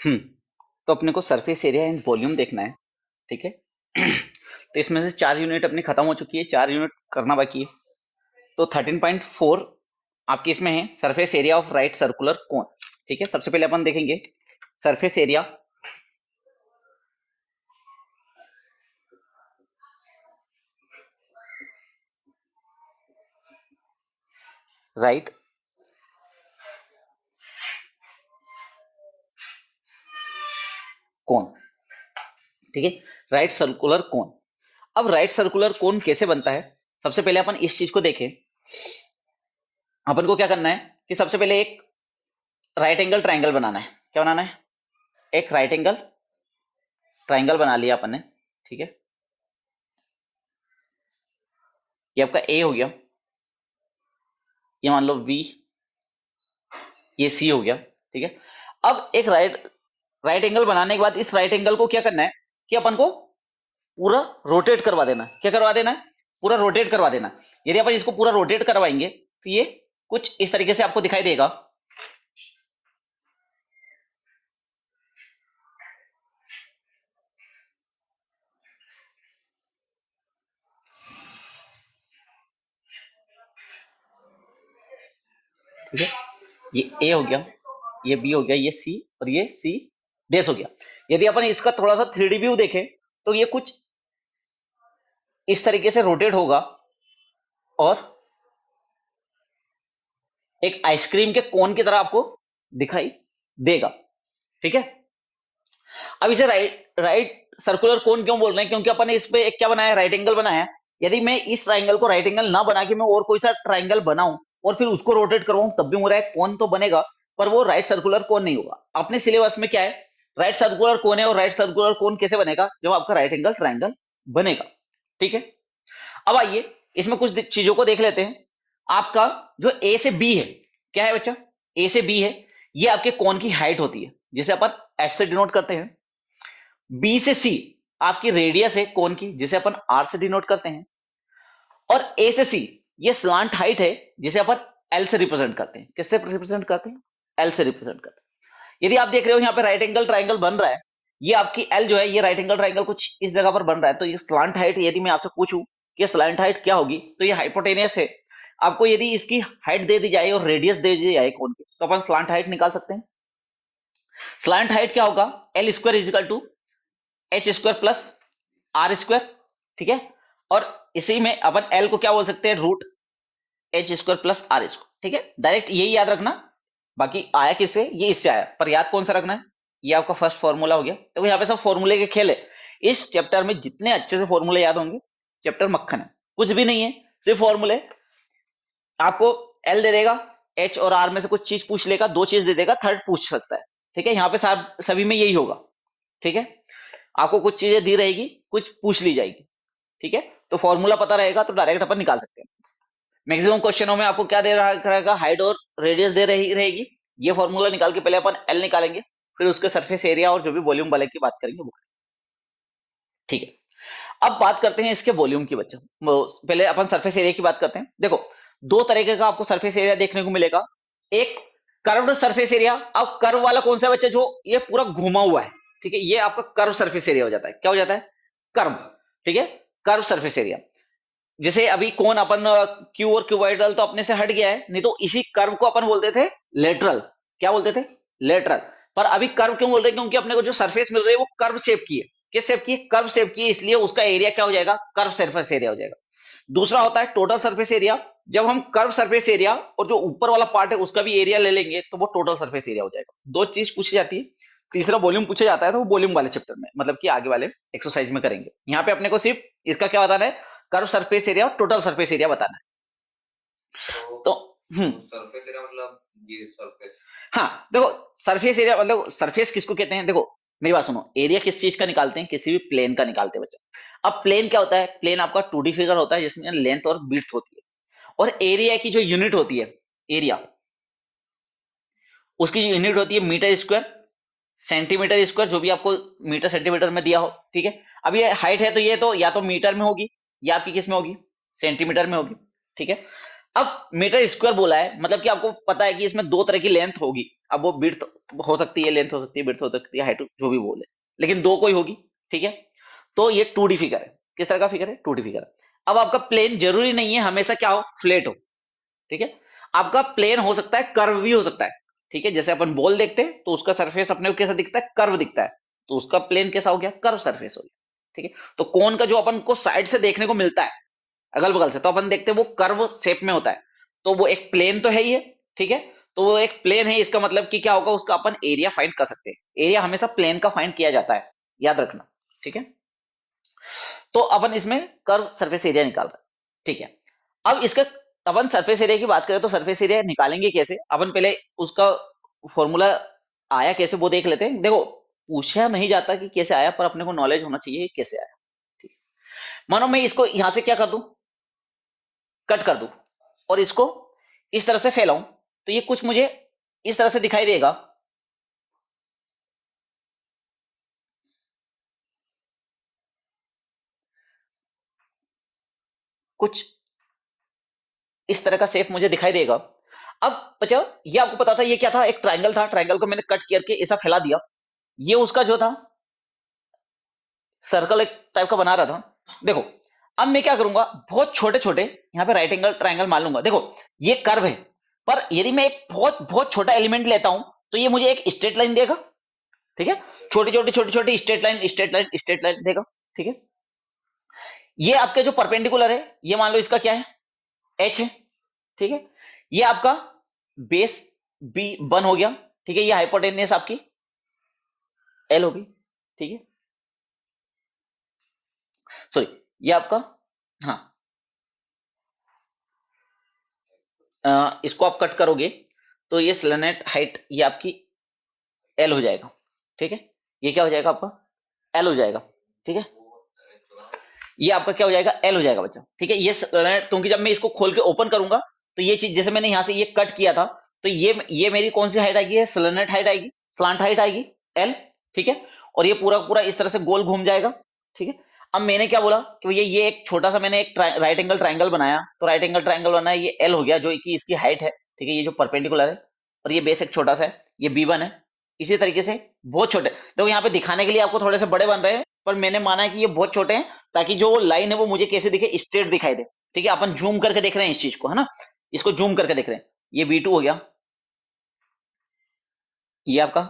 हम्म तो अपने को सरफेस एरिया एंड वॉल्यूम देखना है, ठीक है। तो इसमें से 4 यूनिट अपनी खत्म हो चुकी है, 4 यूनिट करना बाकी है। तो 13.4 आपकी इसमें है surface area of right circular cone. ठीक है, सबसे पहले अपन देखेंगे सरफेस एरिया राइट कोन, ठीक है, राइट सर्कुलर कोन। अब राइट सर्कुलर कोन कैसे बनता है, सबसे पहले अपन इस चीज को देखें। अपन को क्या करना है कि सबसे पहले एक राइट एंगल ट्राइंगल बनाना है। क्या बनाना है? एक राइट एंगल ट्राइंगल बना लिया अपन ने, ठीक है। ये आपका ए हो गया, ये मान लो बी, ये सी हो गया, ठीक है। अब एक राइट राइट एंगल बनाने के बाद इस राइट एंगल को क्या करना है कि अपन को पूरा रोटेट करवा देना है। क्या करवा देना है? पूरा रोटेट करवा देना है। यदि अपन इसको पूरा रोटेट करवाएंगे तो ये कुछ इस तरीके से आपको दिखाई देगा। ठीक है, ये ए हो गया, ये बी हो गया, ये सी और ये सी डेस हो गया। यदि अपन इसका थोड़ा सा 3D व्यू देखें तो ये कुछ इस तरीके से रोटेट होगा और एक आइसक्रीम के कोन की तरह आपको दिखाई देगा, ठीक है। अब इसे राइट राइट सर्कुलर कोन क्यों बोल रहे हैं? क्योंकि अपन ने इस पे एक क्या बनाया, राइट एंगल बनाया है। यदि मैं इस ट्राइंगल को राइट एंगल ना बना के मैं और कोई सा ट्राइंगल बनाऊं और फिर उसको रोटेट करवाऊं तब भी मेरा एक कोन तो बनेगा, पर वो राइट सर्कुलर कोन नहीं होगा। अपने सिलेबस में क्या है, राइट सर्कुलर कोन है, और राइट सर्कुलर कोन कैसे बनेगा? जब आपका राइट एंगल ट्राइंगल बनेगा, ठीक है। अब आइए इसमें कुछ चीजों को देख लेते हैं। आपका जो ए से बी है, क्या है बच्चा? ए से बी है, ये आपके कोन की हाइट होती है जिसे अपन एच से डिनोट करते हैं। बी से सी आपकी रेडियस है कोन की, जिसे अपन आर से डिनोट करते हैं। और ए से सी ये स्लांट हाइट है, जिसे अपन एल से रिप्रेजेंट करते हैं। किससे रिप्रेजेंट करते हैं? एल से रिप्रेजेंट करते हैं। यदि आप देख रहे हो यहाँ पे राइट एंगल ट्राइंगल बन रहा है, ये आपकी एल जो है, ये राइट एंगल ट्राइंगल कुछ इस जगह पर बन रहा है, तो ये स्लांट हाइट, यदि मैं आपसे पूछूं कि स्लांट हाइट क्या होगी, तो ये हाइपोटेनियस है। आपको यदि इसकी हाइट दे दी जाए और रेडियस दे दी जाए कोन की, तो अपन स्लांट हाइट निकाल सकते हैं। स्लांट हाइट क्या होगा? L square is equal to H square plus R square, ठीक है। और इसी में अपन एल को क्या बोल सकते हैं? Root H square plus R square, ठीक है। डायरेक्ट यही याद रखना। बाकी आया किससे? ये इससे आया, पर याद कौन सा रखना है? ये आपका फर्स्ट फॉर्मूला हो गया। तो यहाँ पे सब फॉर्मूले के खेल है। इस चैप्टर में जितने अच्छे से फॉर्मूले याद होंगे, चैप्टर मक्खन है। कुछ भी नहीं है, सिर्फ फॉर्मूले। आपको एल दे देगा, एच और आर में से कुछ चीज पूछ लेगा, दो चीज दे देगा, थर्ड पूछ सकता है, ठीक है। यहाँ पे सभी में यही होगा, ठीक है। आपको कुछ चीजें दी रहेगी, कुछ पूछ ली जाएगी, ठीक है। तो फॉर्मूला पता रहेगा तो डायरेक्ट अपन निकाल सकते हैं। मैक्सिमम क्वेश्चनों में आपको क्या दे रहा रहेगा? हाइट और रेडियस दे रही रहेगी। ये फॉर्मूला निकाल के पहले अपन एल निकालेंगे, फिर उसके सरफेस एरिया और जो भी वॉल्यूम वाले की बात करेंगे वो, ठीक है। अब बात करते हैं इसके वॉल्यूम की बच्चों। पहले अपन सरफेस एरिया की बात करते हैं। देखो, दो तरीके का आपको सरफेस एरिया देखने को मिलेगा। एक कर्व्ड सरफेस एरिया। अब कर्व वाला कौन सा बच्चा? जो ये पूरा घुमा हुआ है, ठीक है, ये आपका कर्व सरफेस एरिया हो जाता है। क्या हो जाता है? कर्व, ठीक है, कर्व सरफेस एरिया। जैसे अभी कौन अपन क्यू और क्यूबॉइडल तो अपने से हट गया है, नहीं तो इसी कर्व को अपन बोलते थे लेटरल। क्या बोलते थे? लेटरल। पर अभी कर्व क्यों बोल रहे हैं? क्योंकि अपने को जो सरफेस मिल रही है वो कर्व शेप की है। किस शेप की है? कर्व शेप की है, इसलिए उसका एरिया क्या हो जाएगा? कर्व सरफेस एरिया हो जाएगा। दूसरा होता है टोटल सरफेस एरिया। जब हम कर्व सरफेस एरिया और जो ऊपर वाला पार्ट है उसका भी एरिया ले लेंगे तो वो टोटल सरफेस एरिया हो जाएगा। दो चीज पूछी जाती है। तीसरा वॉल्यूम पूछा जाता है, तो वो वॉल्यूम वाले चैप्टर में, मतलब कि आगे वाले एक्सरसाइज में करेंगे। यहाँ पे अपने को सिर्फ इसका क्या बताना है? कर्व सरफेस एरिया और टोटल सरफेस एरिया बताना है। तो सरफेस एरिया मतलब ये सरफेस। हाँ, देखो, सरफेस एरिया मतलब सरफेस किसको कहते हैं? देखो मेरी बात सुनो, एरिया किस चीज का निकालते हैं? किसी भी प्लेन का निकालते हैं बच्चा। अब प्लेन क्या होता है? प्लेन आपका 2D फिगर होता है जिसमें लेंथ और विड्थ होती है। और एरिया की जो यूनिट होती है, एरिया, उसकी जो यूनिट होती है मीटर स्क्वायर, सेंटीमीटर स्क्वायर, जो भी आपको मीटर सेंटीमीटर में दिया हो, ठीक है। अब ये हाइट है तो ये तो या तो मीटर में होगी या आपकी किस में होगी? सेंटीमीटर में होगी, ठीक है। अब मीटर स्क्वायर बोला है, मतलब कि आपको पता है कि इसमें दो तरह की लेंथ होगी। अब वो विड्थ हो सकती है, लेंथ हो सकती है, विड्थ हो सकती है, हाइट, जो भी बोले, लेकिन दो कोई होगी। ठीक है, तो ये 2D फिगर है। किस तरह का फिगर है? 2D figure. अब आपका प्लेन जरूरी नहीं है हमेशा क्या हो, फ्लैट हो। ठीक है, आपका प्लेन हो सकता है, कर्व भी हो सकता है। ठीक है, जैसे अपन बॉल देखते हैं तो उसका सरफेस अपने को कैसा दिखता है, कर्व दिखता है, तो उसका प्लेन कैसा हो गया, कर्व सरफेस हो गया। ठीक है, तो कोन का जो अपन को साइड से देखने को मिलता है, अगल बगल से, तो अपन देखते हैं वो कर्व शेप में होता है, तो वो एक प्लेन तो है ही है। ठीक है, तो वो एक प्लेन है, इसका मतलब कि क्या होगा, उसका अपन एरिया फाइंड कर सकते हैं। एरिया हमेशा प्लेन का फाइंड किया जाता है, याद रखना। ठीक है, तो अपन इसमें कर्व सरफेस एरिया निकाल रहे हैं। ठीक है, अब इसका अपन सरफेस एरिया की बात करें तो सरफेस एरिया निकालेंगे कैसे, अपन पहले उसका फॉर्मूला आया कैसे वो देख लेते हैं। देखो, पूछा नहीं जाता कि कैसे आया, पर अपने को नॉलेज होना चाहिए कैसे आया। ठीक है, मानो मैं इसको यहां से क्या कर दूं, कट कर दूं, और इसको इस तरह से फैलाऊं, तो ये कुछ मुझे इस तरह से दिखाई देगा। कुछ इस तरह का शेप मुझे दिखाई देगा। अब बच्चा, ये आपको पता था ये क्या था, एक ट्रायंगल था, ट्रायंगल को मैंने कट करके ऐसा फैला दिया। ये उसका जो था सर्कल एक टाइप का बना रहा था। देखो, अब मैं क्या करूंगा, बहुत छोटे छोटे यहाँ पे राइट एंगल ट्रायंगल मान लूंगा। देखो, ये कर्व है, पर यदि मैं एक बहुत बहुत छोटा एलिमेंट लेता हूं तो ये मुझे एक स्ट्रेट लाइन देगा। ठीक है, छोटी छोटी straight line, straight line, straight line देगा। ठीक है, ये आपके जो परपेंडिकुलर है, ये मान लो इसका क्या है, एच है। ठीक है, ये आपका बेस बी वन हो गया। ठीक है, ये हाइपोटेन्यूस आपकी एल होगी। ठीक है, सॉरी, ये आपका, हाँ, इसको आप कट करोगे तो ये स्लेनेट हाइट ये आपकी एल हो जाएगा। ठीक है, ये क्या हो जाएगा आपका, एल हो जाएगा। ठीक है, ये आपका क्या हो जाएगा, एल हो जाएगा बच्चा। ठीक है, ये क्योंकि जब मैं इसको खोल के ओपन करूंगा तो ये चीज, जैसे मैंने यहां से ये कट किया था, तो ये मेरी कौन सी हाइट आएगी, स्लेनेट हाइट आएगी, स्लांट हाइट आएगी, एल। ठीक है, और ये पूरा पूरा इस तरह से गोल घूम जाएगा। ठीक है, अब मैंने क्या बोला कि भैया ये एक छोटा सा मैंने एक राइट एंगल ट्राइंगल बनाया, तो राइट एंगल ट्राइंगल बनाया, ये एल हो गया जो कि इसकी हाइट है। ठीक है, ये जो परपेंडिकुलर है, और ये बेस एक छोटा सा है, ये बी वन है। इसी तरीके से बहुत छोटे, देखो यहाँ पे दिखाने के लिए आपको थोड़े से बड़े बन रहे हैं, पर मैंने माना है कि ये बहुत छोटे हैं, ताकि जो लाइन है वो मुझे कैसे दिखे, स्ट्रेट दिखाई दे। ठीक है, अपन जूम करके देख रहे हैं इस चीज को, है ना, इसको जूम करके देख रहे हैं। ये बी टू हो गया, ये आपका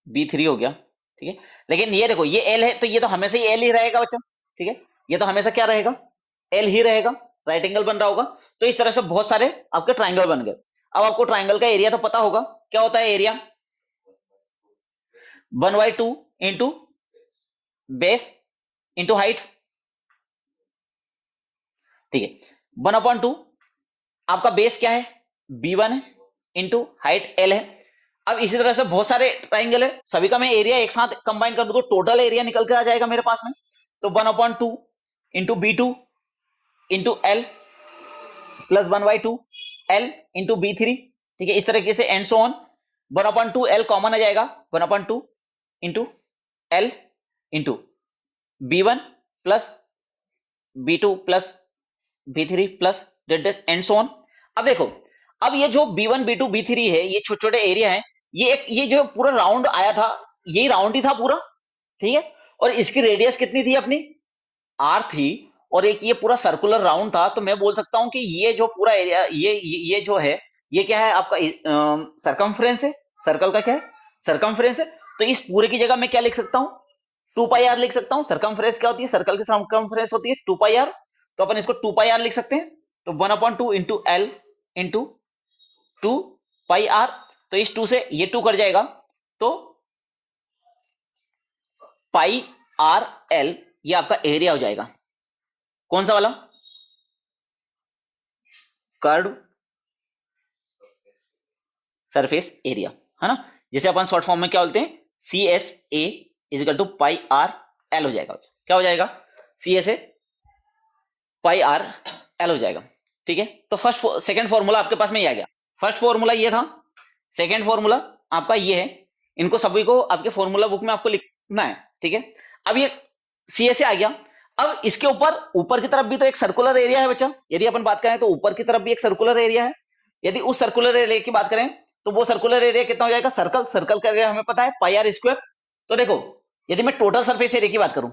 बी थ्री हो गया। ठीक है, लेकिन ये देखो, ये एल है, तो ये तो हमेशा ही एल ही रहेगा बच्चा। ठीक है, ये तो हमेशा क्या रहेगा, एल ही रहेगा, राइट एंगल बन रहा होगा। तो इस तरह से बहुत सारे आपके ट्राइंगल बन गए। अब आपको ट्राइंगल का एरिया तो पता होगा, क्या होता है area, 1/2 into base into height. ठीक है, 1/2 आपका बेस क्या है, बी वन है, इंटू हाइट एल है। अब इसी तरह से बहुत सारे ट्राइंगल है, सभी का मैं एरिया एक साथ कंबाइन कर दूं तो टोटल एरिया निकल के आ जाएगा मेरे पास में। तो 1/2 into B two into L plus 1/2 L into B three. ठीक है, इस तरीके से and so on. 1/2 L common आ जाएगा, 1/2 into L into B one plus B two plus B three plus dot dot and so on. अब देखो, अब ये जो B one B two B three है, ये छोटे छोटे एरिया है, ये जो पूरा राउंड आया था, यही राउंड ही था पूरा। ठीक है, और इसकी रेडियस कितनी थी अपनी, आर थी, और एक ये पूरा सर्कुलर राउंड था। तो मैं बोल सकता हूं कि ये जो पूरा एरिया, ये जो है, ये क्या है आपका, सरकमफ्रेंस है। सर्कल का क्या है, सरकमफ्रेंस है। तो इस पूरे की जगह मैं क्या लिख सकता हूं, 2 पाई आर लिख सकता हूं। सरकमफ्रेंस क्या होती है, सर्कल की सरकमफ्रेंस होती है 2 पाई आर। तो अपन इसको 2 पाई आर लिख सकते हैं। तो 1/2 into L into 2 pi R. तो इस 2 से ये 2 कट जाएगा, तो पाई आर एल ये आपका एरिया हो जाएगा। कौन सा वाला, कर्व सरफेस एरिया, है ना, जिसे अपन शॉर्ट फॉर्म में क्या बोलते हैं, C S A is equal to pi R L हो जाएगा। क्या हो जाएगा, C S A pi R L हो जाएगा। ठीक है, तो फर्स्ट सेकंड फॉर्मूला आपके पास में ये आ गया। फर्स्ट फॉर्मूला ये था, सेकंड फॉर्मूला आपका ये है। इनको सभी को आपके फॉर्मूला बुक में आपको लिखना है। ठीक है, अब ये सी एस ए आ गया। अब इसके ऊपर की तरफ भी तो एक सर्कुलर एरिया है बच्चा। यदि अपन बात करें तो ऊपर की तरफ भी एक सर्कुलर एरिया है। यदि उस सर्कुलर एरिया की बात करें तो वो सर्कुलर एरिया कितना हो जाएगा, सर्कल सर्कल का एरिया हमें पता है पाई आर स्क्वायर। तो देखो, यदि मैं टोटल सरफेस एरिया की बात करूं,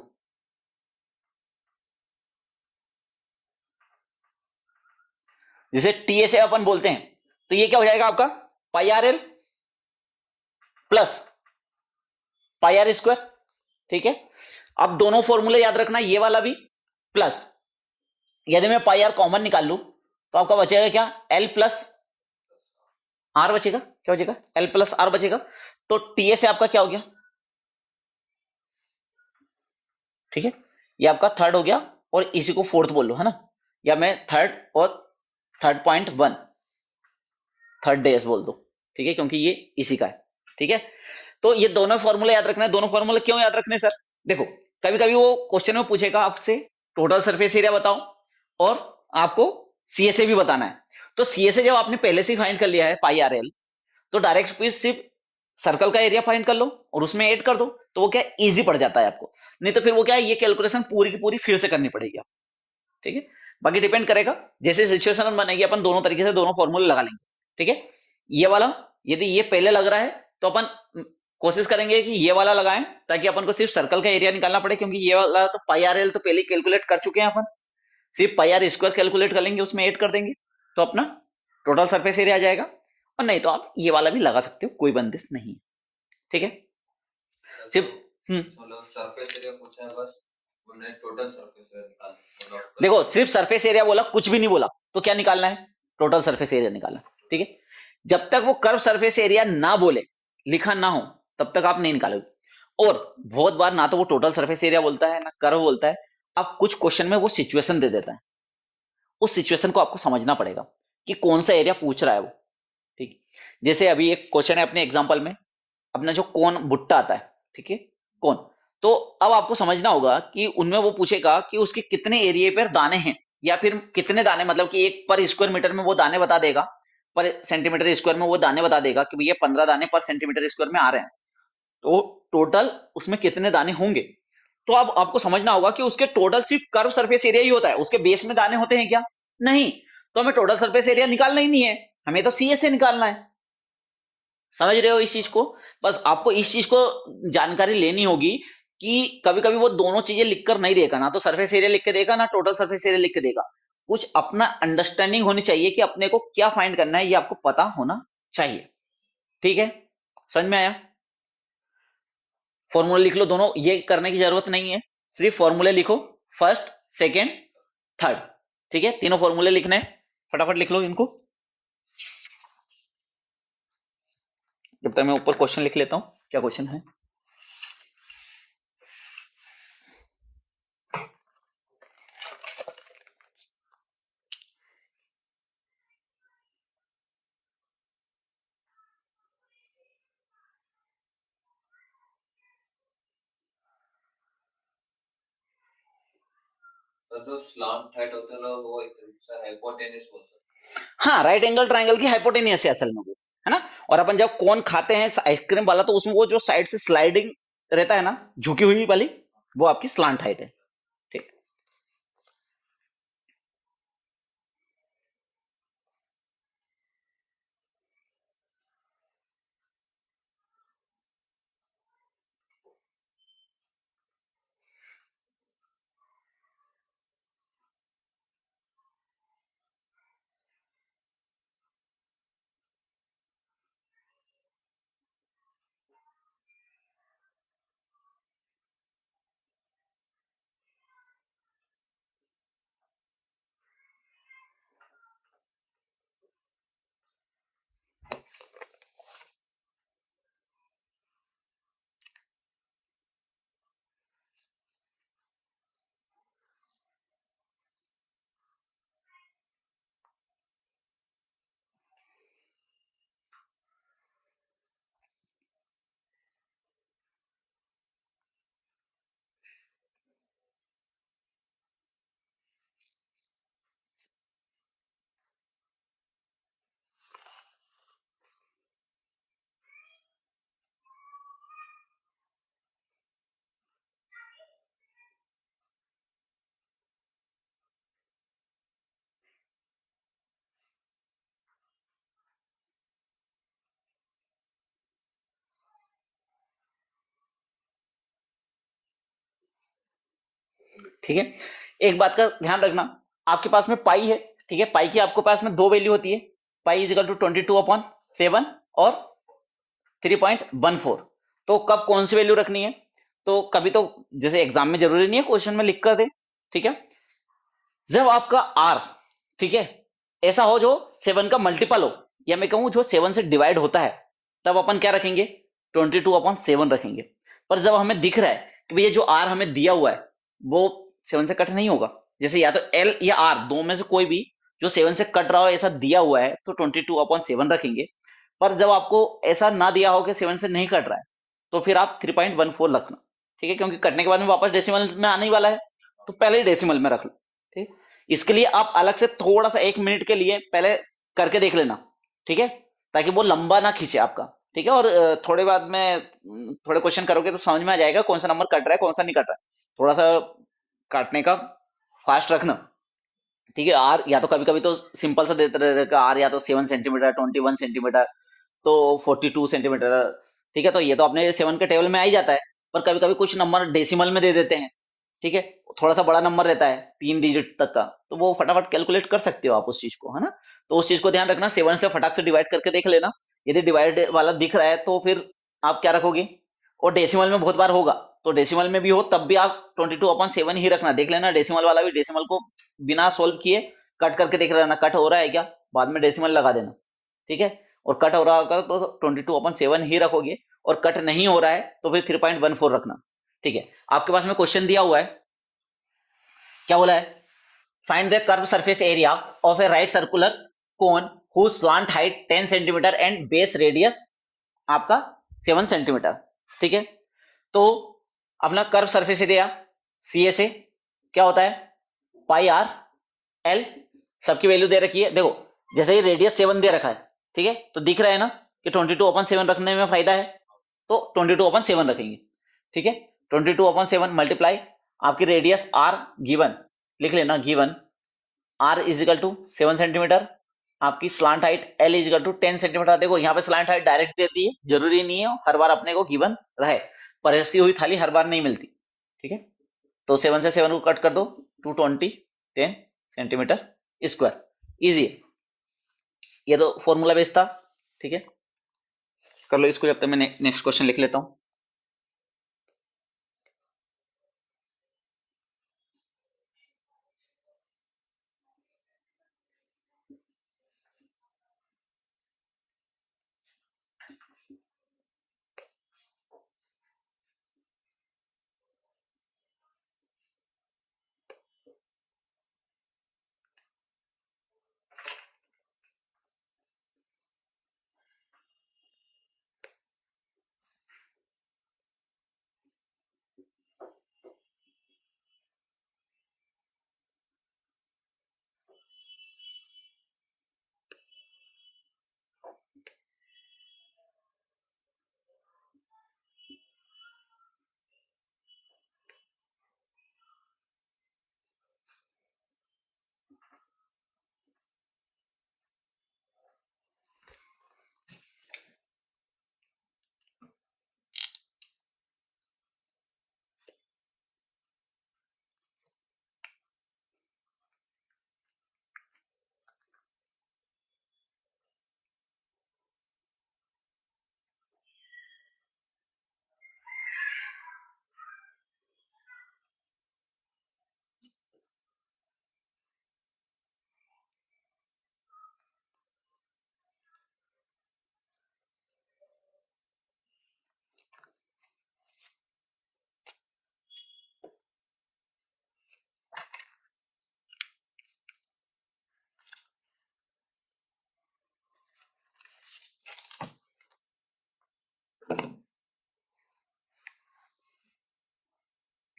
जिसे टी ए से अपन बोलते हैं, तो ये क्या हो जाएगा आपका, pi R L plus pi R square. ठीक है, अब दोनों फॉर्मूले याद रखना, ये वाला भी प्लस, यदि मैं पाई आर कॉमन निकाल लूं तो आपका बचेगा क्या, एल प्लस आर बचेगा। क्या बचेगा, एल प्लस आर बचेगा। तो टीए से आपका क्या हो गया, ठीक है, ये आपका थर्ड हो गया, और इसी को फोर्थ बोल लो, है ना, या मैं थर्ड और 3.1 थर्ड डेज बोल दो, ठीक है, क्योंकि ये इसी का है। ठीक है, तो ये दोनों फॉर्मूले याद रखना है। दोनों फॉर्मूले क्यों याद रखने सर, देखो, कभी कभी वो क्वेश्चन में पूछेगा आपसे टोटल सरफेस एरिया बताओ, और आपको सीएसए भी बताना है। तो सीएसए जब आपने पहले से फाइंड कर लिया है पाई आर एल, तो डायरेक्ट फिर सिर्फ सर्कल का एरिया फाइंड कर लो और उसमें ऐड कर दो, तो वो क्या इजी पड़ जाता है आपको। नहीं तो फिर वो क्या है, ये कैलकुलेशन पूरी की पूरी फिर से करनी पड़ेगी आपको। ठीक है, बाकी डिपेंड करेगा, जैसे सिचुएशन बनेगी अपन दोनों तरीके से दोनों फॉर्मूले लगा लेंगे। ठीक है, ये वाला यदि ये पहले लग रहा है तो अपन कोशिश करेंगे कि ये वाला लगाएं, ताकि अपन को सिर्फ सर्कल का एरिया निकालना पड़े, क्योंकि ये वाला तो पाई आर एल तो पहले कैलकुलेट कर चुके हैं अपन, सिर्फ पाई आर स्क्वायर कैलकुलेट कर लेंगे, उसमें ऐड कर देंगे, तो अपना टोटल सरफेस एरिया आ जाएगा। और नहीं तो आप ये वाला भी लगा सकते हो, कोई बंदिश नहीं है। ठीक है, तो सिर्फ मतलब सरफेस एरिया पूछा है बस, उन्हें टोटल सरफेस एरिया निकाल मतलब देखो, सिर्फ सरफेस एरिया बोला, कुछ भी नहीं बोला, तो क्या निकालना है, टोटल सरफेस एरिया निकालना। ठीक है, जब तक वो कर्व सरफेस एरिया ना बोले, लिखा ना हो, तब तक आप नहीं निकालोगे। और बहुत बार ना तो वो टोटल सरफेस एरिया बोलता है ना कर्व बोलता है, अब कुछ क्वेश्चन में वो सिचुएशन दे देता है, उस सिचुएशन को आपको समझना पड़ेगा कि कौन सा एरिया पूछ रहा है वो। ठीक, जैसे अभी एक क्वेश्चन है अपने एग्जाम्पल में, अपना जो कोन बुट्टा आता है, ठीक है, कोन, तो अब आपको समझना होगा कि उनमें वो पूछेगा कि उसके कितने एरिया पर दाने हैं, या फिर कितने दाने, मतलब कि एक पर स्क्वायर मीटर में वो दाने बता देगा, पर सेंटीमीटर स्क्वायर में वो दाने बता देगा कि भैया 15 दाने पर सेंटीमीटर स्क्वायर में आ रहे हैं, तो टोटल उसमें कितने दाने होंगे। तो अब आपको समझना होगा कि उसके टोटल सिर्फ कर्व सरफेस एरिया ही होता है, उसके बेस में दाने होते हैं क्या, नहीं। तो हमें टोटल सरफेस एरिया निकालना ही नहीं है, हमें तो सी ए से निकालना है। समझ रहे हो इस चीज को, बस आपको इस चीज को जानकारी लेनी होगी कि कभी कभी वो दोनों चीजें लिखकर नहीं देगा, ना तो सरफेस एरिया लिख के देगा ना टोटल सरफेस एरिया लिख के देगा। कुछ अपना अंडरस्टैंडिंग होनी चाहिए कि अपने को क्या फाइंड करना है, ये आपको पता होना चाहिए। ठीक है, समझ में आया। फॉर्मूले लिख लो दोनों, ये करने की जरूरत नहीं है, सिर्फ फॉर्मूले लिखो, फर्स्ट सेकेंड थर्ड। ठीक है, तीनों फॉर्मूले लिखने हैं, फटाफट लिख लो इनको, जब तक मैं ऊपर क्वेश्चन लिख लेता हूं, क्या क्वेश्चन है। तो जो स्लांट हाइट होते हैं लोग वो हाइपोटेन्यूस बोलते हैं। हाँ, राइट एंगल ट्राइंगल की हाइपोटेनियस है असल में वो, है ना। और अपन जब कौन खाते हैं आइसक्रीम वाला, तो उसमें वो जो साइड से स्लाइडिंग रहता है ना, झुकी हुई वाली, वो आपकी स्लांट हाइट है। ठीक, ठीक है। एक बात का ध्यान रखना, आपके पास में पाई है, ठीक है, पाई की आपके पास में दो वैल्यू होती है, पाई इज इक्वल टू 22/7 और 3.14। तो कब कौन सी वैल्यू रखनी है, तो कभी तो जैसे एग्जाम में जरूरी नहीं है क्वेश्चन में लिख कर दे, ठीक है, जब आपका आर, ठीक है, ऐसा हो जो 7 का मल्टीपल हो, या मैं कहूं जो 7 से डिवाइड होता है, तब अपन क्या रखेंगे, 22/7 रखेंगे। पर जब हमें दिख रहा है कि भैया जो आर हमें दिया हुआ है वो 7 से कट नहीं होगा, जैसे या तो एल या आर दो में से कोई भी जो 7 से कट रहा हो ऐसा दिया हुआ है, तो 22/7 रखेंगे। पर जब आपको ऐसा ना दिया हो कि 7 से नहीं कट रहा है, तो फिर आप 3.14 रखना, ठीक है, क्योंकि कटने के बाद में वापस डेसिमल में आने ही वाला है, तो पहले ही डेसिमल में रख लो, ठीक। इसके लिए आप अलग से थोड़ा सा 1 मिनट के लिए पहले करके देख लेना, ठीक है, ताकि वो लंबा ना खींचे आपका, ठीक है। और थोड़े बाद में थोड़े क्वेश्चन करोगे तो समझ में आ जाएगा कौन सा नंबर कट रहा है कौन सा नहीं कट रहा है, थोड़ा सा काटने का फास्ट रखना, ठीक है। आर या तो कभी कभी तो सिंपल सा देते रहेगा, आर या तो 7 सेंटीमीटर, 21 सेंटीमीटर, तो 42 सेंटीमीटर, ठीक है। तो ये तो अपने 7 के टेबल में आ ही जाता है, पर कभी कभी कुछ नंबर डेसिमल में दे देते हैं, ठीक है, थोड़ा सा बड़ा नंबर रहता है 3 डिजिट तक का, तो वो फटाफट कैलकुलेट कर सकते हो आप उस चीज को, है ना। तो उस चीज को ध्यान रखना, 7 से फटाक से डिवाइड करके देख लेना, यदि डिवाइड वाला दिख रहा है तो फिर आप क्या रखोगे, और डेसिमल में बहुत बार होगा, तो डेसिमल में भी हो तब भी आप 22/7 ही रखना, देख लेना डेसिमल वाला भी, डेसिमल को बिना सोल्व किए कट करके देख लेना कट हो रहा है क्या, बाद में डेसिमल लगा देना, ठीक है। और कट हो रहा होगा तो 22/7 ही रखोगे, और कट नहीं हो रहा है तो फिर 3.14 रखना, ठीक है। आपके पास में क्वेश्चन दिया हुआ है, क्या बोला है, find the curve surface area of A right circular cone whose slant height 10 centimetre and base radius आपका 7 सेंटीमीटर, ठीक है। तो अपना कर्व सरफेस एरिया सी ए से क्या होता है, पाई आर एल, सबकी वैल्यू दे रखी है, देखो जैसे ही रेडियस 7 दे रखा है, ठीक है, तो दिख रहा है ना कि 22/7 रखने में फायदा है, तो 22/7 रखेंगे, ठीक है। 22/7 मल्टीप्लाई आपकी रेडियस आर गिवन, लिख लेना given, R is equal to 7 centimetre, आपकी slant height L is equal to 10 centimetre. देखो यहाँ पे स्लांट हाइट डायरेक्ट देती है, जरूरी नहीं है हर बार अपने को गिवन रहे, परसी हुई थाली हर बार नहीं मिलती, ठीक है। तो 7 से 7 को कट कर दो, 220 10 सेंटीमीटर स्क्वायर, इजी है, ये तो फॉर्मूला बेस्ड था, ठीक है। कर लो इसको, जब तक मैं नेक्स्ट क्वेश्चन लिख लेता हूं।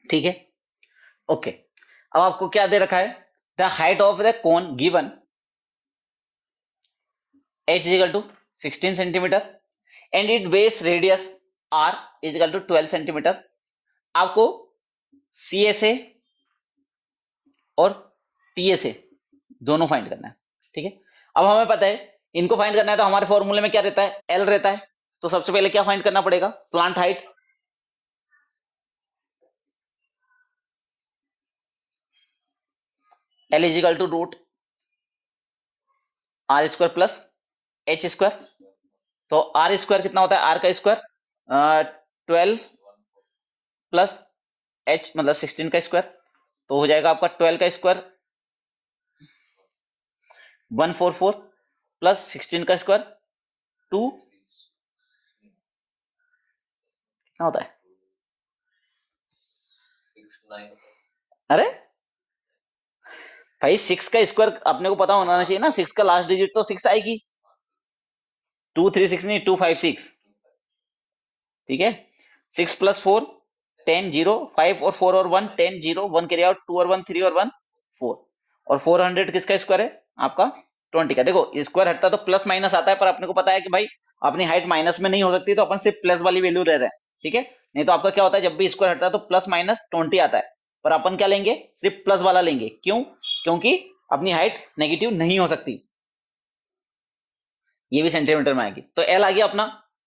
ठीक है, ओके। अब आपको क्या दे रखा है, the height of the cone given h is equal to 16 centimetre and it base radius r is equal to 12 centimetre. आपको सी ए से और टी ए से दोनों फाइंड करना है, ठीक है। अब हमें पता है इनको फाइंड करना है, तो हमारे फॉर्मूले में क्या रहता है, एल रहता है, तो सबसे पहले क्या फाइंड करना पड़ेगा, slant height, L is equal to root R square plus H square. तो आर स्क्वायर कितना होता है, आर का स्क्वायर 12 प्लस एच मतलब 16 का स्क्वायर, तो हो जाएगा आपका 12 का स्क्वायर 144 प्लस 16 का स्क्वायर 2 कितना होता है, 69 अरे भाई 6 का स्क्वायर अपने को पता होना चाहिए ना, 6 का लास्ट डिजिट तो 6 आएगी, 236 नहीं 256, ठीक है। 6 प्लस 4 10 0 5 और 4 और 1 10 0 1 कैरी आउट 2 और 1 3 और 1 4 और 400 किसका स्क्वायर है आपका 20 का। देखो स्क्वायर हटता तो प्लस माइनस आता है, पर अपने को पता है कि भाई अपनी हाइट माइनस में नहीं हो सकती, तो अपन सिर्फ प्लस वाली वैल्यू ले रहे हैं, ठीक है। नहीं तो आपका क्या होता है, जब भी स्क्वायर हटता है तो प्लस माइनस 20 आता है, पर अपन क्या लेंगे, सिर्फ प्लस वाला लेंगे। क्यों, क्योंकि अपनी हाइट नेगेटिव नहीं हो सकती, ये भी सेंटीमीटर में आएगी। तो एल आ गया अपना,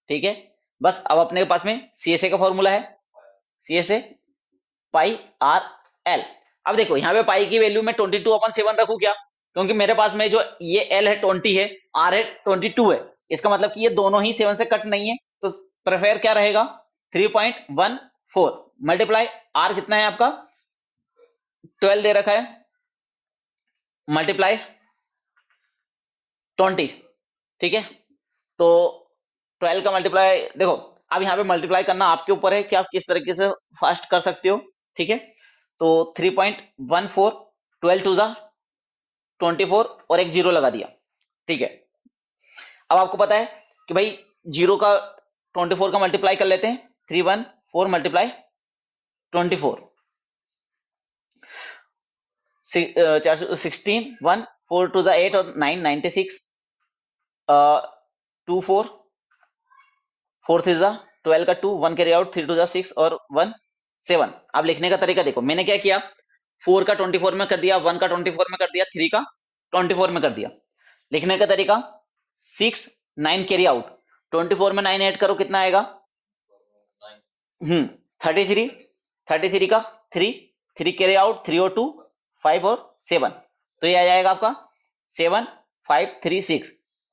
ठीक है। बस अब अपने पास में सीएसए का फॉर्मूला है, सीएसए पाई आर एल। अब देखो यहाँ पे पाई की वैल्यू में 22/7 रखू क्या, क्योंकि मेरे पास में जो ये एल है 20 है, आर है 22 है, इसका मतलब कि ये दोनों ही 7 से कट नहीं है, तो प्रेफर क्या रहेगा 3.14 मल्टीप्लाई आर कितना है आपका 12 दे रखा है, मल्टीप्लाई 20, ठीक है। तो 12 का मल्टीप्लाई देखो, अब यहाँ पे मल्टीप्लाई करना आपके ऊपर है कि आप किस तरीके से फास्ट कर सकते हो, ठीक है। तो 3.14 12 टू जा 24 और एक जीरो लगा दिया, ठीक है। अब आपको पता है कि भाई जीरो का 24 का मल्टीप्लाई कर लेते हैं, 314 मल्टीप्लाई 24 16 1 4 टू जा 8 और 9 96 2 4 4 थ्री जा 12 का 2 1 कैरी आउट 3 टू जा 6 और 1 7। अब लिखने का तरीका देखो, मैंने क्या किया 4 का 24 में कर दिया, 1 का 24 में कर दिया, 3 का 24 में कर दिया। लिखने का तरीका 6 9 कैरी आउट 24 में 9 ऐड करो कितना आएगा 33 33 का 3 3 कैरी आउट 3 और 2 5 और 7, तो ये आ जाएगा आपका 7 5 3 6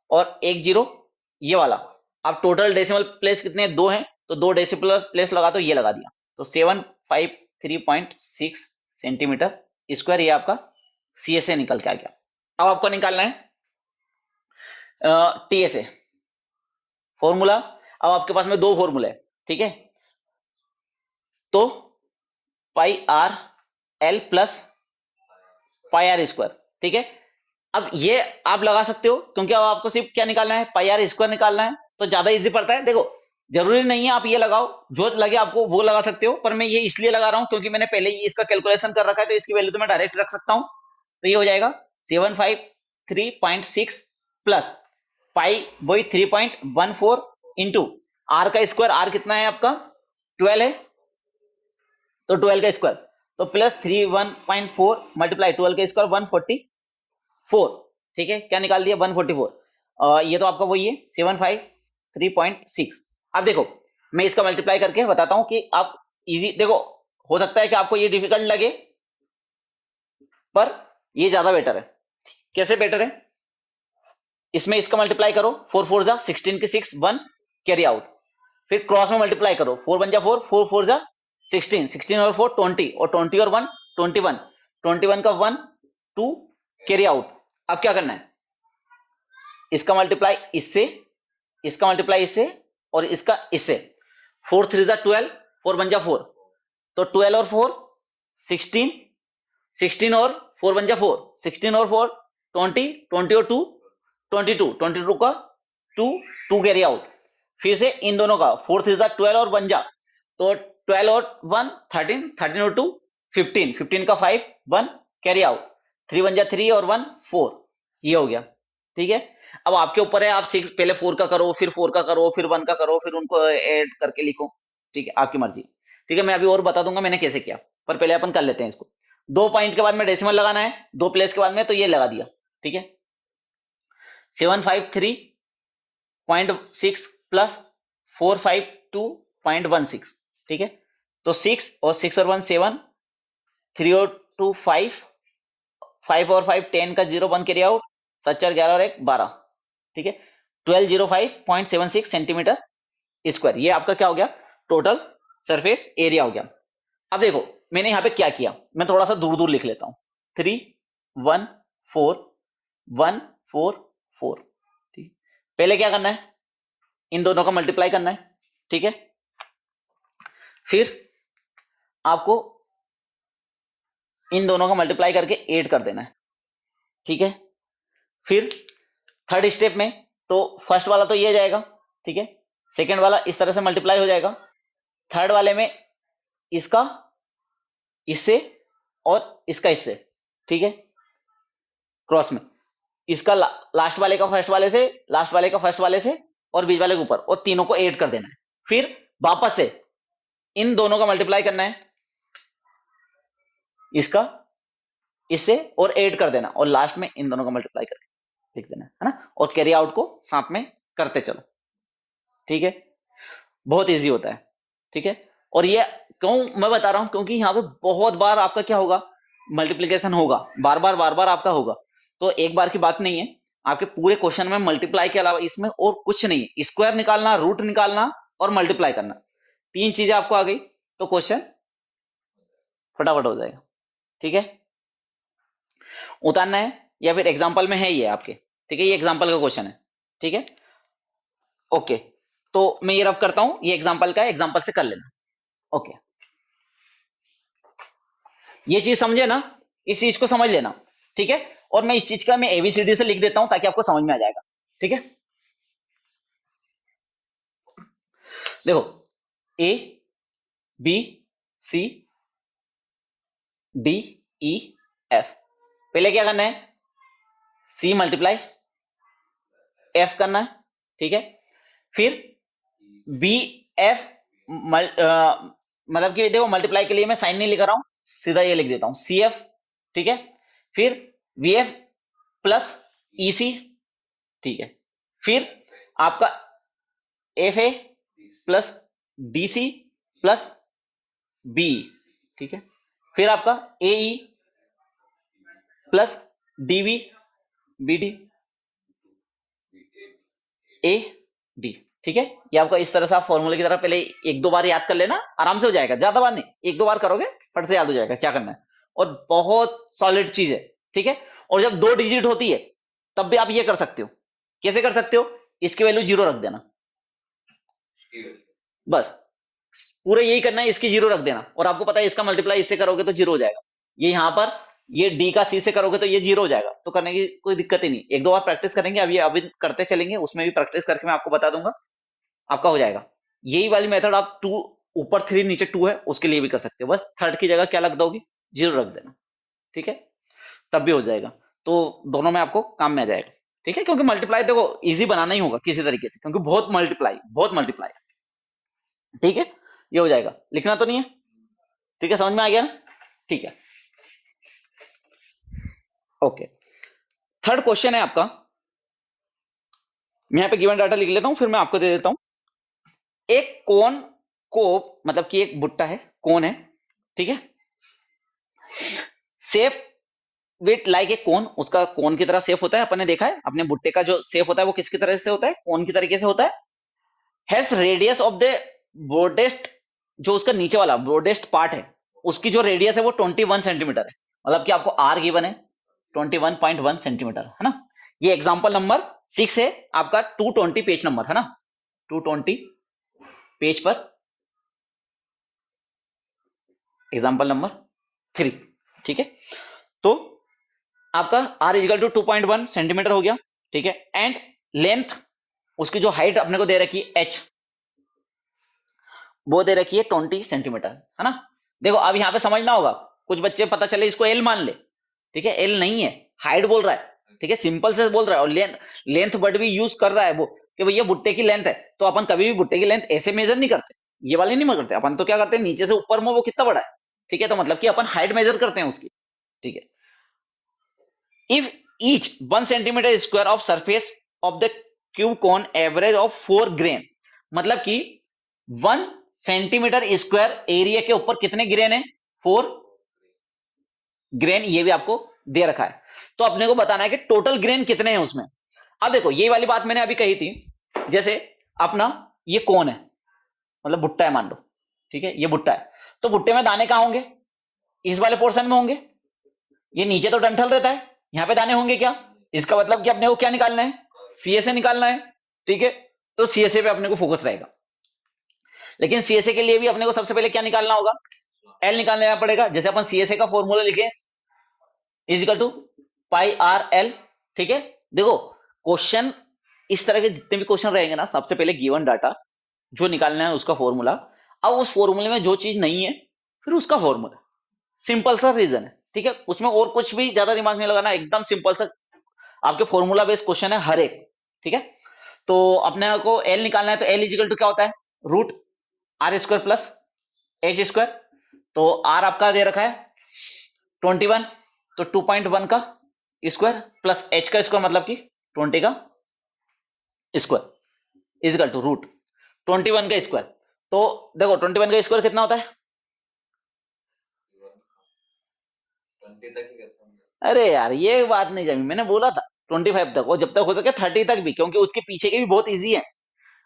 और एक जीरो ये वाला। अब टोटल डेसिमल प्लेस कितने दो हैं, तो दो डेसिमल प्लेस लगा तो ये लगा दिया, तो 753.6 सेंटीमीटर स्क्वायर ये आपका सीएसए निकल के आ गया। अब आपको निकालना है टीएसए फॉर्मूला। अब आपके पास में दो फॉर्मूले है, ठीक है। तो pi R L plus pi R square, ठीक है। अब ये आप लगा सकते हो, क्योंकि अब आपको सिर्फ क्या निकालना है पाई आर स्क्वायर निकालना है, तो ज्यादा इजी पड़ता है। देखो जरूरी नहीं है आप ये लगाओ, जो लगे आपको वो लगा सकते हो, पर मैं ये इसलिए लगा रहा हूं क्योंकि मैंने पहले ही इसका कैलकुलेशन कर रखा है, तो इसकी वैल्यू तो मैं डायरेक्ट रख सकता हूं। तो ये हो जाएगा 753.6 प्लस पाई वही 3.14 इंटू आर का स्क्वायर, आर कितना है आपका 12 है, तो 12 का स्क्वायर तो प्लस 31.4 मल्टीप्लाई 12 का स्क्वायर 144, ठीक है। क्या निकाल दिया 144, ये तो आपका वही है 753.6। अब देखो मैं इसका मल्टीप्लाई करके बताता हूं कि आप इजी देखो, हो सकता है कि आपको ये डिफिकल्ट लगे, पर ये ज्यादा बेटर है। कैसे बेटर है, इसमें इसका मल्टीप्लाई करो 4 4 जा 16 के 6 1 कैरी आउट, फिर क्रॉस में मल्टीप्लाई करो 4 1 जा 4 4 4 जा 16 16 और 4 20 और 20 और 1 21 21 का 1 2 कैरी आउट। अब क्या करना है, इसका मल्टीप्लाई इससे, इसका मल्टीप्लाई इससे और इसका इससे, 4 3 जा 12 4 1 जा 4, तो 12 और 4 16 16 और 4 1 जा 4 16 और 4 20 20 और 2 22 22 का 2 2 कैरी आउट, फिर से इन दोनों का 4 3 जा 12 और 1 जा, तो 12 और 1 13 13 और 2 15 15 का 5 1 कैरी आउट, 3 1 जा 3 और 1 4, ये हो गया, ठीक है। अब आपके ऊपर है, आप 6 पहले 4 का करो, फिर 4 का करो, फिर 1 का करो, फिर उनको ऐड करके लिखो, ठीक है, आपकी मर्जी, ठीक है। मैं अभी और बता दूंगा मैंने कैसे किया, पर पहले अपन कर लेते हैं इसको। 2 पॉइंट के बाद में डेसिमल लगाना है, 2 प्लेस के बाद में, तो ये लगा दिया, ठीक है। 753.6 प्लस 452.16, ठीक है। तो 6 और 6 और 1 7 3 और 2 5 5 और 5 10 का 0 1 कैरी आउट, 7 4 11 और 1 12, ठीक है, 1205.76 सेंटीमीटर स्क्वायर, ये आपका क्या हो गया, टोटल सरफेस एरिया हो गया। अब देखो मैंने यहां पे क्या किया, मैं थोड़ा सा दूर दूर लिख लेता हूं, 3 1 4 1 4 4, ठीक, पहले क्या करना है, इन दोनों का मल्टीप्लाई करना है, ठीक है, फिर आपको इन दोनों का मल्टीप्लाई करके 8 कर देना है, ठीक है, फिर थर्ड स्टेप में तो फर्स्ट वाला तो ये जाएगा, ठीक है, सेकेंड वाला इस तरह से मल्टीप्लाई हो जाएगा, थर्ड वाले में इसका इससे और इसका इससे, ठीक है, क्रॉस में इसका लास्ट वाले का फर्स्ट वाले से, लास्ट वाले का फर्स्ट वाले से और बीच वाले के ऊपर, और तीनों को ऐड कर देना है, फिर वापस से इन दोनों का मल्टीप्लाई करना है, इसका इससे और ऐड कर देना, और लास्ट में इन दोनों का मल्टीप्लाई करके लिख देना है ना, और कैरी आउट को साथ में करते चलो, ठीक है, बहुत इजी होता है, ठीक है। और ये क्यों मैं बता रहा हूं, क्योंकि यहाँ पे बहुत बार आपका क्या होगा, मल्टीप्लीकेशन होगा, बार बार आपका होगा, तो एक बार की बात नहीं है, आपके पूरे क्वेश्चन में मल्टीप्लाई के अलावा इसमें और कुछ नहीं है, स्क्वायर निकालना, रूट निकालना और मल्टीप्लाई करना, तीन चीजें आपको आ गई तो क्वेश्चन फटाफट हो जाएगा, ठीक है, उतारना है या फिर एग्जाम्पल में है ये आपके, ठीक है, ये एग्जाम्पल का क्वेश्चन है, ठीक है, ओके, तो मैं ये रफ करता हूं, ये एग्जाम्पल का है, एग्जाम्पल से कर लेना, ओके, ये चीज समझे ना, इस चीज को समझ लेना, ठीक है, और मैं इस चीज का मैं एबीसीडी से लिख देता हूं ताकि आपको समझ में आ जाएगा, ठीक है, देखो A B C D E F, पहले क्या करना है, सी मल्टीप्लाई एफ करना है, ठीक है, फिर बी एफ मतलब कि देखो मल्टीप्लाई के लिए मैं साइन नहीं लिख रहा हूं, सीधा ये लिख देता हूं सी एफ, ठीक है, फिर V F plus E C, ठीक है, फिर आपका F A plus D C plus B, ठीक है, फिर आपका A E plus D V B D A D, ठीक है, ये आपका इस तरह से आप फॉर्मूले की तरह पहले एक दो बार याद कर लेना, आराम से हो जाएगा, ज्यादा बार नहीं, एक दो बार करोगे फट से याद हो जाएगा क्या करना है, और बहुत सॉलिड चीज है, ठीक है, और जब 2 डिजिट होती है तब भी आप ये कर सकते हो, कैसे कर सकते हो, इसकी वैल्यू 0 रख देना, बस पूरा यही करना है, इसकी 0 रख देना, और आपको पता है इसका मल्टीप्लाई इससे करोगे तो 0 हो जाएगा, ये यहां पर ये डी का सी से करोगे तो ये 0 हो जाएगा, तो करने की कोई दिक्कत ही नहीं, एक दो बार प्रैक्टिस करेंगे, अभी करते चलेंगे, उसमें भी प्रैक्टिस करके मैं आपको बता दूंगा, आपका हो जाएगा, यही वाली मेथड आप 2 ऊपर 3 नीचे 2 है उसके लिए भी कर सकते हो, बस थर्ड की जगह क्या रख दोगे, 0 रख देना, ठीक है, तब भी हो जाएगा, तो दोनों में आपको काम में आ जाएगा, ठीक है, क्योंकि मल्टीप्लाई देखो इजी बनाना ही होगा किसी तरीके से, क्योंकि बहुत मल्टीप्लाई, ठीक है, ये हो जाएगा, लिखना तो नहीं है, ठीक है, समझ में आ गया ना, ठीक है, ओके, थर्ड क्वेश्चन है आपका, मैं यहाँ पे गिवन डाटा लिख लेता हूं, फिर मैं आपको दे देता हूं, एक कोन को, मतलब कि एक बुट्टा है, कोन है, ठीक है, सेफ विथ लाइक ए कोन, उसका कोन की तरह सेफ होता है, अपन ने देखा है अपने बुट्टे का जो सेफ होता है वो किसकी तरह से होता है, कोन की तरीके से होता है, has radius of the broadest, जो उसका नीचे वाला ब्रॉडेस्ट पार्ट है उसकी जो रेडियस है वो 21 सेंटीमीटर है, मतलब कि आपको आर गिवन है 21.1 सेंटीमीटर, है ना, ये एग्जांपल नंबर 6 है आपका, 220 पेज नंबर है ना, 220 पेज पर एग्जांपल नंबर 3, ठीक है, तो आपका r इजिकल टू 2.1 सेंटीमीटर हो गया, ठीक है, एंड लेंथ उसकी जो हाइट अपने को दे रखी है h, वो दे रखी है 20 सेंटीमीटर, है ना, देखो अब यहां पे समझना होगा, कुछ बच्चे पता चले इसको l मान ले, ठीक है, l नहीं है, हाइट बोल रहा है, ठीक है, सिंपल से बोल रहा है, और लेंथ वर्ड भी यूज कर रहा है वो, कि भैया भुट्टे की लेंथ है, तो अपन कभी भी भुट्टे की लेंथ ऐसे मेजर नहीं करते, ये वाले नहीं करते, अपन तो क्या करते हैं नीचे से ऊपर में वो कितना बड़ा है, ठीक है, तो मतलब कि अपन हाइट मेजर करते हैं उसकी, ठीक है, if each 1 centimeter square of surface of the cube cone average of 4 grain, मतलब कि 1 सेंटीमीटर स्क्वायर एरिया के ऊपर कितने ग्रेन है, 4 ग्रेन, ये भी आपको दे रखा है, तो अपने को बताना है कि टोटल ग्रेन कितने हैं उसमें। अब देखो ये वाली बात मैंने अभी कही थी, जैसे अपना ये कौन है, मतलब भुट्टा है मान लो, ठीक है, ये भुट्टा है, तो भुट्टे में दाने कहां होंगे, इस वाले पोर्शन में होंगे, ये नीचे तो डंठल रहता है, यहां पे दाने होंगे क्या, इसका मतलब कि अपने को क्या निकालना है, सीएसए निकालना है, ठीक है, तो सीएसए पे अपने को फोकस रहेगा। लेकिन सीएसए के लिए भी अपने को सबसे पहले क्या निकालना होगा, एल निकालना पड़ेगा। जैसे अपन सीएसए का फॉर्मूला लिखे is equal to pi R L, ठीक है। देखो क्वेश्चन इस तरह के जितने भी क्वेश्चन रहेंगे ना, सबसे पहले गिवन डाटा जो निकालना है उसका फॉर्मूला, अब उस फॉर्मूले में जो चीज नहीं है फिर उसका फॉर्मूला, सिंपल सा रीजन है, ठीक है, उसमें और कुछ भी ज्यादा दिमाग नहीं लगाना, एकदम सिंपल सा आपके फॉर्मूला बेस्ड क्वेश्चन है हर एक, ठीक है। तो अपने को एल निकालना है, तो एल इजिकल टू क्या होता है, root R square plus H square, तो आर आपका दे रखा है 21, तो 2.1 का स्क्वायर प्लस एच का स्क्वायर मतलब कि 20 का स्क्वायर इजिकल टू रूट 21 का स्क्वायर। तो देखो 21 का स्क्वायर कितना होता है, 20 तक ही करता हूँ। अरे यार ये बात नहीं जमी, मैंने बोला था 25 तक, और जब तक हो सके 30 तक भी, क्योंकि उसके पीछे के भी बहुत इजी है।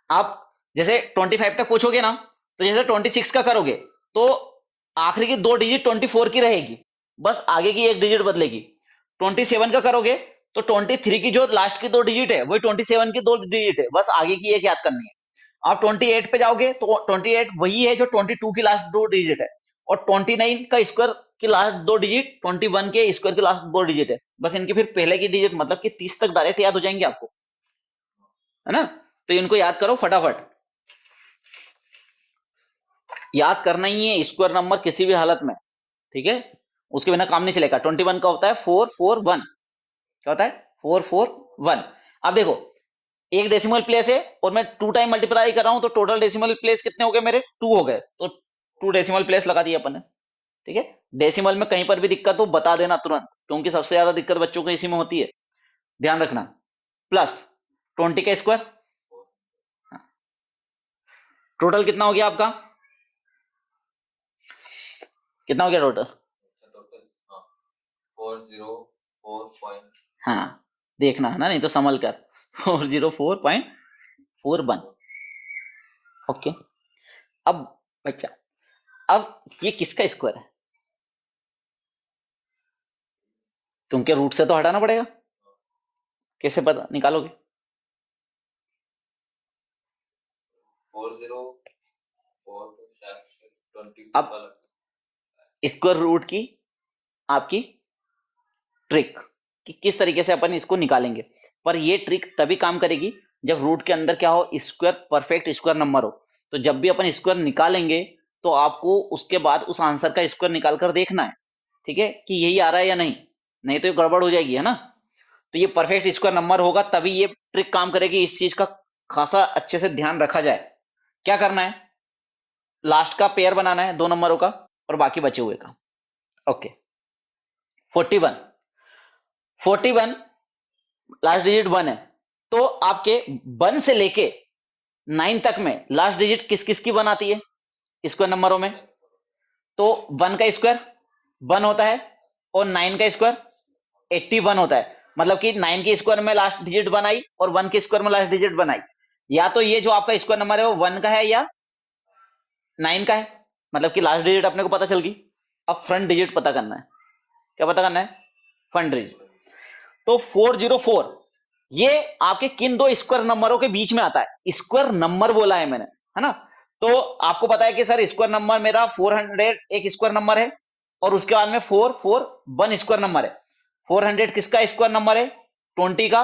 आप जैसे 25 तक पूछोगे ना, तो जैसे 26 का करोगे तो आखिरी की 2 डिजिट 24 की रहेगी, बस आगे की 1 डिजिट बदलेगी। 27 का करोगे तो 23 की जो लास्ट की 2 डिजिट है वही 27 की 2 डिजिट है, बस आगे की एक याद करनी है। आप 28 पे जाओगे तो 28 वही है जो 22 की लास्ट 2 डिजिट है, और 29 का स्क्वायर की लास्ट 2 डिजिट 21 के स्क्वायर की लास्ट 2 डिजिट है, बस इनके फिर पहले की डिजिट मतलब कि 30 तक डायरेक्ट याद हो जाएंगे आपको, है ना। तो इनको याद करो फटाफट, याद करना ही है स्क्वायर नंबर किसी भी हालत में, ठीक है, उसके बिना काम नहीं चलेगा। 21 का होता है 441, क्या होता है 441। अब देखो एक डेसिमल प्लेस है और मैं 2 टाइम मल्टीप्लाई कर रहा हूं, तो टोटल डेसिमल प्लेस कितने हो गए मेरे, 2 हो गए, तो 2 डेसिमल प्लेस लगा दिए अपन ने, ठीक है। डेसिमल में कहीं पर भी दिक्कत हो बता देना तुरंत, क्योंकि सबसे ज्यादा दिक्कत बच्चों को इसी में होती है, ध्यान रखना। प्लस 20 का स्क्वायर, टोटल कितना हो गया आपका, कितना हो गया टोटल, टोटल हाँ 404 हाँ देखना है ना, नहीं तो संभल कर 404.41, ओके। अब बच्चा, अब ये किसका स्क्वायर है, क्योंकि रूट से तो हटाना पड़ेगा, कैसे पता निकालोगे, 404 तो शायद 20 अब का लगता स्क्वायर रूट की आपकी ट्रिक कि किस तरीके से अपन इसको निकालेंगे, पर ये ट्रिक तभी काम करेगी जब रूट के अंदर क्या हो, स्क्वायर परफेक्ट स्क्वायर नंबर हो। तो जब भी अपन स्क्वायर निकालेंगे तो आपको उसके बाद उस आंसर का स्क्वायर निकाल कर देखना है, ठीक है, कि यही आ रहा है या नहीं, नहीं तो ये गड़बड़ हो जाएगी, है ना। तो ये परफेक्ट स्क्वायर नंबर होगा तभी ये ट्रिक काम करेगी, इस चीज का खासा अच्छे से ध्यान रखा जाए। क्या करना है, लास्ट का पेयर बनाना है 2 नंबरों का और बाकी बचे हुए का, ओके। 41, 41 लास्ट डिजिट 1 है, तो आपके 1 से लेके 9 तक में लास्ट डिजिट किस किस की 1 आती है स्क्वायर नंबरों में, तो 1 का स्क्वायर 1 होता है और 9 का स्क्वायर 81 होता है, मतलब कि 9 के स्क्वायर में लास्ट डिजिट 1 आई और 1 के स्क्वायर में लास्ट डिजिट 1 आई, या तो ये जो आपका स्क्वायर नंबर है वो 1 का है या 9 का है, मतलब कि लास्ट डिजिट अपने को पता चल गई। अब फ्रंट डिजिट पता करना है, क्या पता करना है, फ्रंट डिजिट। तो 404 ये आपके किन 2 स्क्वायर नंबरों के बीच में आता है, स्क्वायर नंबर बोला है मैंने, है ना। तो आपको पता है कि सर स्क्वायर नंबर मेरा 400 एक स्क्वायर नंबर है और उसके बाद में 441 स्क्वायर नंबर है। 400 किसका स्क्वायर नंबर है, 20 का,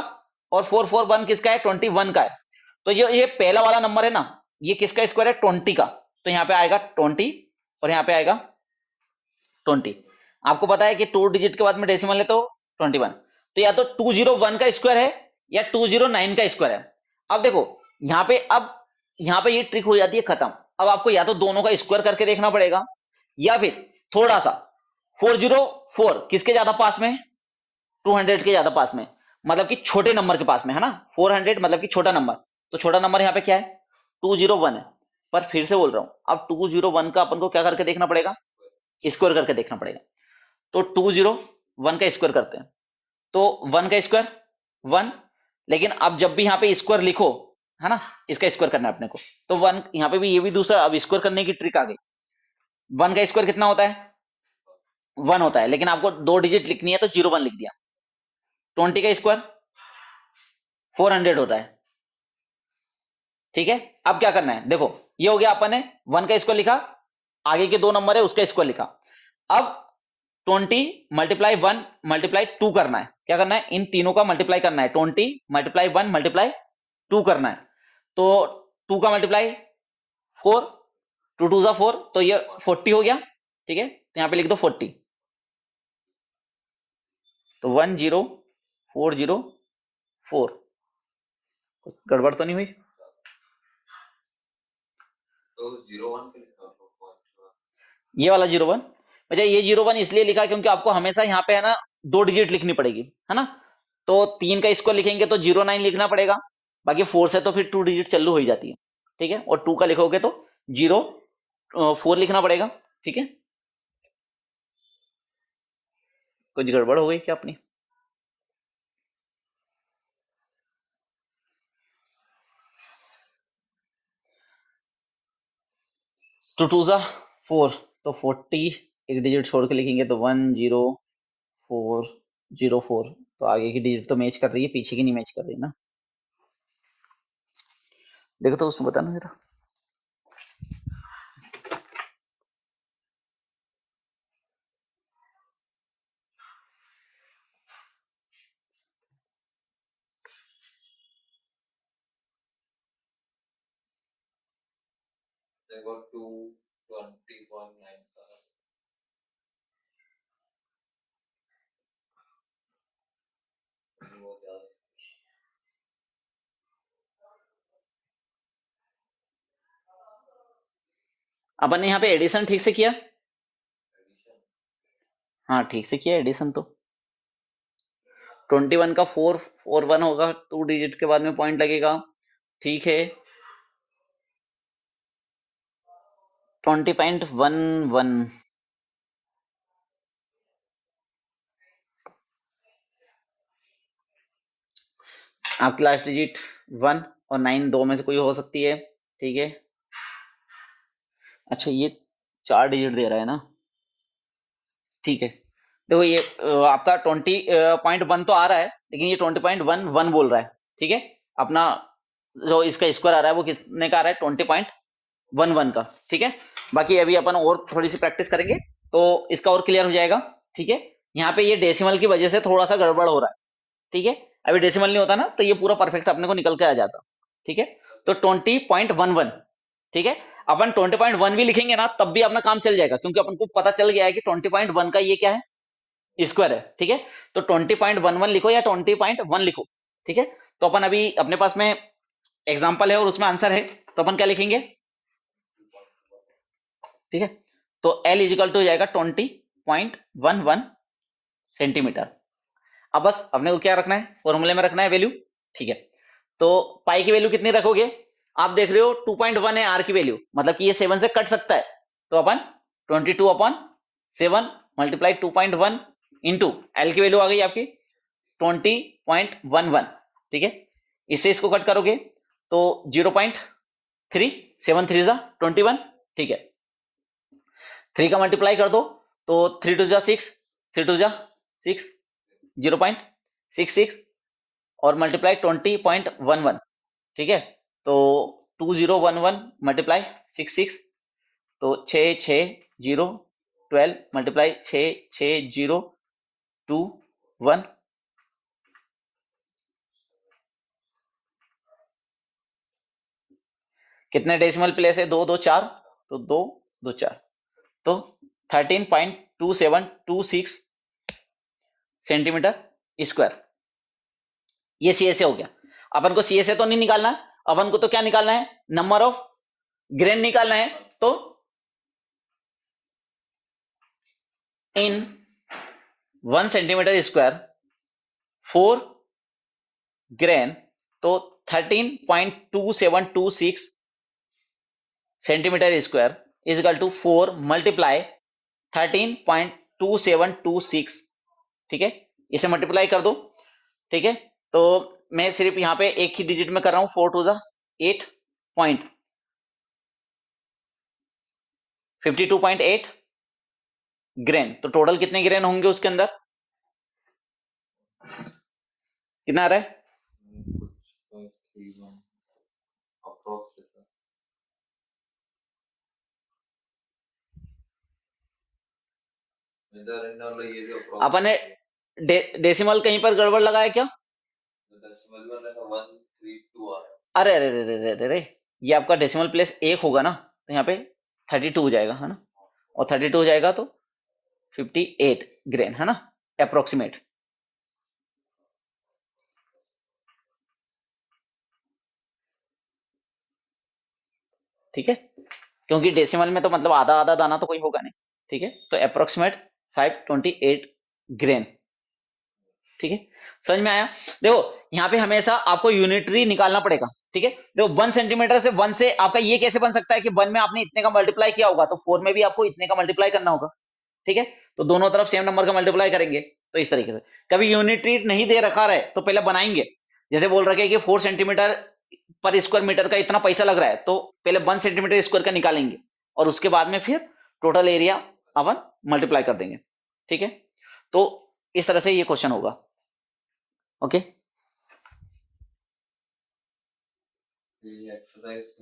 और 441 किसका है, 21 का है। तो ये पहला वाला नंबर है ना, ये किसका स्क्वायर है, 20 का, तो यहां पे आएगा 20 और यहां पे आएगा 20। आपको पता है कि 2 डिजिट के बाद में डेसिमल है तो 21, तो या तो 201 का स्क्वायर है या 209 का स्क्वायर है। अब देखो यहां पे ये ट्रिक हो जाती है खत्म। अब आपको या तो दोनों का स्क्वायर करके देखना पड़ेगा या फिर थोड़ा सा 404 किसके ज्यादा पास में, 200 के ज्यादा पास में, मतलब कि छोटे नंबर के पास में, है ना। 400 मतलब कि छोटा नंबर, तो छोटा नंबर यहाँ पे क्या है, 201 है। पर फिर से बोल रहा हूं, अब 201 का अपन को क्या करके देखना पड़ेगा, स्क्वायर करके देखना पड़ेगा। तो 201 1 का स्क्वायर करते हैं, तो 1 का स्क्वायर 1, लेकिन अब जब भी यहाँ पे स्क्वायर लिखो, है ना, इसका स्क्वायर करना है अपने को, तो 1 यहाँ पे भी, ये भी दूसरा, अब स्क्वायर करने की ट्रिक आ गई। 1 का स्क्वायर कितना होता है? 1 होता है, लेकिन आपको 2 डिजिट लिखनी है तो 01 लिख दिया। 20 का स्क्वायर 400 होता है, ठीक है। अब क्या करना है, देखो ये हो गया, अपन ने 1 का स्क्वायर लिखा, आगे के 2 नंबर है उसका स्क्वायर लिखा। अब 20 मल्टीप्लाई 1 मल्टीप्लाई 2 करना है। क्या करना है? इन तीनों का मल्टीप्लाई करना है। 20 मल्टीप्लाई 1 मल्टीप्लाई 2 करना है। तो 2 का मल्टीप्लाई 4, 2 2 जा 4, तो ये 40 हो गया, ठीक है। तो यहाँ पे लिख दो 40, तो 10404। कुछ गड़बड़ तो नहीं हुई? तो 01 पे लिखा हो। ये वाला 01, अच्छा ये 01 इसलिए लिखा क्योंकि आपको हमेशा यहाँ पे है ना 2 डिजिट लिखनी पड़ेगी, है ना। तो 3 का स्क्वायर लिखेंगे तो 09 लिखना पड़ेगा, बाकी 4 से तो फिर 2 डिजिट चालू हो ही जाती है, ठीक है। और 2 का लिखोगे तो 04 लिखना पड़ेगा, ठीक है। कुछ गड़बड़ हो गई क्या अपनी? तो 2 जा 4, तो 40, एक डिजिट छोड़ के लिखेंगे तो 10404। तो आगे की डिजिट तो मैच कर रही है, पीछे की नहीं मैच कर रही ना। देखो तो उसमें बताना जरा। देखो 221.9 का वो क्या है? अपन ने यहाँ पे एडिशन ठीक से किया? एडिशन हाँ ठीक से किया एडिशन तो। 21 का 441 होगा, 2 डिजिट के बाद में पॉइंट लगेगा, ठीक है। 20.11, आपकी लास्ट डिजिट 1 और 9 दो में से कोई हो सकती है, ठीक है। अच्छा ये 4 डिजिट दे रहा है ना, ठीक है। देखो ये आपका 20.1 तो आ रहा है, लेकिन ये 20.11 बोल रहा है, ठीक है। अपना जो इसका स्क्वायर आ रहा है वो कितने का आ रहा है? 20.11 का, ठीक है। बाकी अभी अपन और थोड़ी सी प्रैक्टिस करेंगे तो इसका और क्लियर हो जाएगा, ठीक है। यहाँ पे ये डेसिमल की वजह से थोड़ा सा गड़बड़ हो रहा है, ठीक है। अभी डेसिमल नहीं होता ना तो ये पूरा परफेक्ट अपने को निकल के आ जाता, ठीक है। तो 20.11, ठीक है। अपन 20.1 भी लिखेंगे ना तब भी अपना काम चल जाएगा, क्योंकि अपन को पता चल गया है कि 20.1 का ये क्या है, स्क्वायर है, ठीक है। तो 20.11 लिखो या 20.1 लिखो, ठीक है। तो अपन अभी अपने पास में एग्जाम्पल है और उसमें आंसर है, तो अपन क्या लिखेंगे, ठीक है। तो L इजिकल टू हो जाएगा 20.11 सेंटीमीटर। अब बस अपने को क्या रखना है, फॉर्मूले में रखना है वैल्यू, ठीक है। तो पाई की वैल्यू कितनी रखोगे? आप देख रहे हो 2.1 है आर की वैल्यू, मतलब कि ये 7 से कट सकता है, तो अपन 22/7 मल्टीप्लाई 2.1 इंटू एल की वैल्यू आ गई आपकी 20.11, ठीक है। इससे इसको कट करोगे तो 0.3, 7 3 जा 21, ठीक है। 3 का मल्टीप्लाई कर दो तो 3 2 जा 6, 3 2 जा 6, 0.66 और मल्टीप्लाई 20.11, ठीक है। तो 2011 मल्टीप्लाई 66, तो 660 12 मल्टीप्लाई 66021, कितने डेसिमल प्लेस है? 2 2 4, तो 2 2 4, तो 13.2726 सेंटीमीटर स्क्वायर। ये सी से हो गया। अपन को सी से तो नहीं निकालना, अपन को तो क्या निकालना है? नंबर ऑफ ग्रेन निकालना है। तो इन 1 सेंटीमीटर स्क्वायर 4 ग्रेन, तो 13.2726 centimetre square is equal to 4 multiply 13.2726 ठीक है, इसे मल्टीप्लाई कर दो। ठीक है, तो मैं सिर्फ यहाँ पे एक ही डिजिट में कर रहा हूँ, 4 टू जा 8 पॉइंट 52.8 ग्रेन। तो टोटल कितने ग्रेन होंगे उसके अंदर, कितना आ रहा है? कुछ 531 अप्रोक्स है। इधर इन वाला ये भी अप्रोक्स अपन ने डेसिमल कहीं पर गड़बड़ लगाया क्या? डेसिमल में लगा 132 आ रहा है। अरे अरे अरे अरे अरे अरे, ये आपका डेसिमल प्लेस एक होगा ना, तो यहाँ पे 32 हो जाएगा, है ना, और 32 हो जाएगा तो 58 ग्रेन, है ना, अप्रोक्सीमेट। ठीक है, क्योंकि डेसिमल में तो मतलब आधा आधा दाना तो कोई होगा नहीं। ठीक है, तो अप्रोक्सीमेट 528 ग्रेन। ठीक है, समझ में आया? देखो यहाँ पे हमेशा आपको यूनिटरी निकालना पड़ेगा। ठीक है, देखो 1 सेंटीमीटर से 1 से आपका ये कैसे बन सकता है कि 1 में आपने इतने का मल्टीप्लाई किया होगा, तो 4 में भी आपको इतने का मल्टीप्लाई करना होगा। ठीक है, तो दोनों तरफ सेम नंबर का मल्टीप्लाई करेंगे, तो इस तरीके से। कभी यूनिटरी नहीं दे रखा रहे तो पहले बनाएंगे, जैसे बोल रखे कि 4 सेंटीमीटर पर स्क्वायर मीटर का इतना पैसा लग रहा है, तो पहले 1 सेंटीमीटर स्क्वायर का निकालेंगे, और उसके बाद में फिर टोटल एरिया अपन मल्टीप्लाई कर देंगे। ठीक है, तो इस तरह से ये क्वेश्चन होगा। ओके। ये एक्सरसाइज